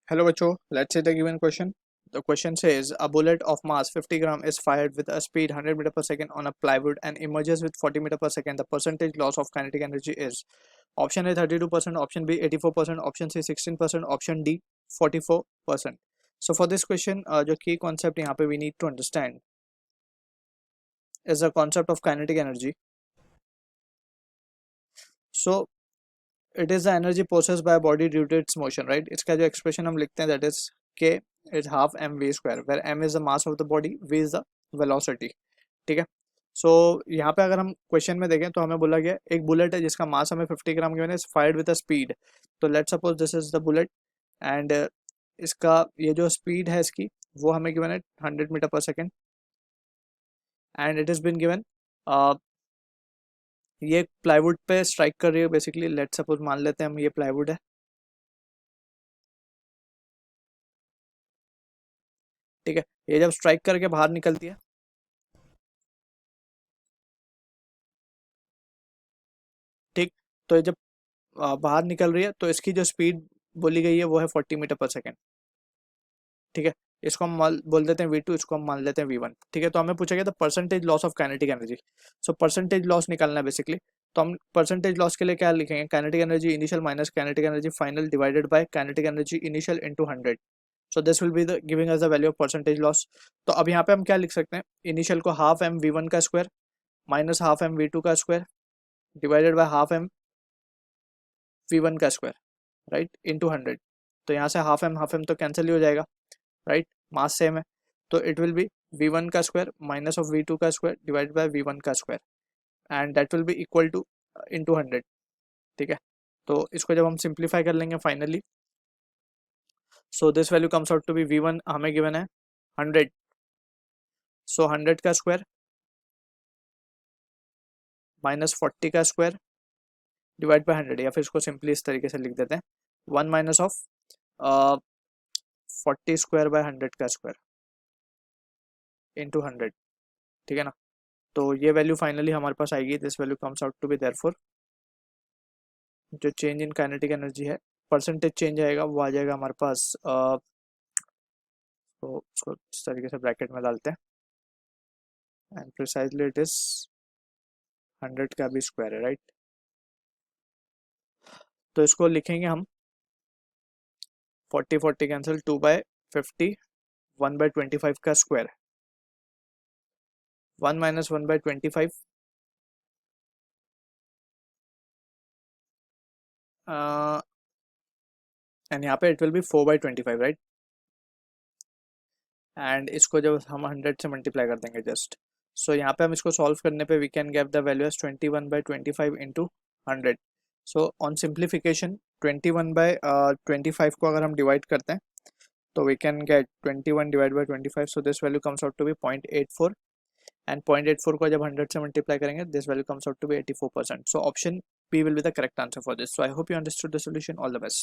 Hello, Bacho. Let's say the given question. The question says a bullet of mass 50 gram is fired with a speed 100 meter per second on a plywood and emerges with 40 meter per second. The percentage loss of kinetic energy is option A 32%, option B 84%, option C 16%, option D 44%. So for this question, जो key concept यहाँ पे we need to understand is the concept of kinetic energy. So it is the energy possessed by a body due to its motion, right? इसका जो expression हम लिखते हैं that is K is half mv square, where m is the mass of the body, v is the velocity. ठीक है. सो यहाँ पे अगर हम क्वेश्चन में देखें तो हमें बोला गया एक बुलेट है जिसका मास हमें 50 ग्राम गिवन है, फायर्ड विद अ स्पीड. तो let's suppose this is the bullet and इसका ये जो स्पीड है इसकी वो हमें गिवन है 100 मीटर पर second and it is been given. ये प्लाईवुड पे स्ट्राइक कर रही है बेसिकली. लेट्स सपोज मान लेते हैं हम ये प्लाईवुड है. ठीक है. ये जब स्ट्राइक करके बाहर निकलती है ठीक, तो ये जब बाहर निकल रही है तो इसकी जो स्पीड बोली गई है वो है 40 मीटर पर सेकेंड. ठीक है. इसको हम बोल देते हैं v2, इसको हम मान लेते हैं v1. ठीक है. तो हमें पूछा गया था percentage loss of kinetic energy. So percentage loss निकालना है बेसिकली. तो हम परसेंटेज लॉस के लिए क्या लिखेंगे, kinetic energy initial minus kinetic energy final divided by kinetic energy initial into 100. So this will be the giving us the value of percentage loss. तो अब यहाँ पे हम क्या लिख सकते हैं, इनिशियल को हाफ एम v1 का square minus half m v2 का square divided by half m v1 का स्क्वायर, राइट, इनटू 100. तो यहाँ से हाफ एम तो कैंसिल ही हो जाएगा, राइट, मास सेम है. तो इट विल बी v1 का स्क्वायर माइनस ऑफ v2 का स्क्वायर डिवाइड बाय v1 का square and that will be equal to into 100. ठीक है. तो इसको जब हम सिंप्लीफाई कर लेंगे finally, so this value comes out to be v1 हमें गिवन है 100. सो 100 का स्क्वायर माइनस 40 का स्क्वायर डिवाइड बाय 100, या फिर इसको सिंपली इस तरीके से लिख देते हैं 1 माइनस ऑफ 40 स्क्वायर बाय 100 का स्क्वायर इंटू 100. ठीक है ना. तो ये वैल्यू फाइनली हमारे पास आएगी. This value comes out to be therefore जो चेंज इन काइनेटिक एनर्जी है, परसेंटेज चेंज आएगा वो आ जाएगा हमारे पास. तो इसको इस तरीके से ब्रैकेट में डालते हैं एंड प्रिसाइजली इट इज 100 का भी स्क्वायर है, राइट. तो इसको लिखेंगे हम 40 कैंसिल 2 बाय 50 1 बाय 25 का स्क्वायर 1 माइनस 1 बाय 25 एंड यहाँ पे it will be 4 by 25, right. And इसको जब हम 100 से मल्टीप्लाई कर देंगे जस्ट, सो यहाँ पे हम इसको सॉल्व करने पे we can get the value as 21 by 25 into 100. So on simplification 21 by 25 को अगर हम डिवाइड करते हैं तो we can get 21 divide by 25. So this value comes out to be 0.84 and 0.84 को जब 100 से मल्टीप्लाई करेंगे this value comes out to be 84%. So option B will be the correct answer for this. So I hope you understood the solution. All the best.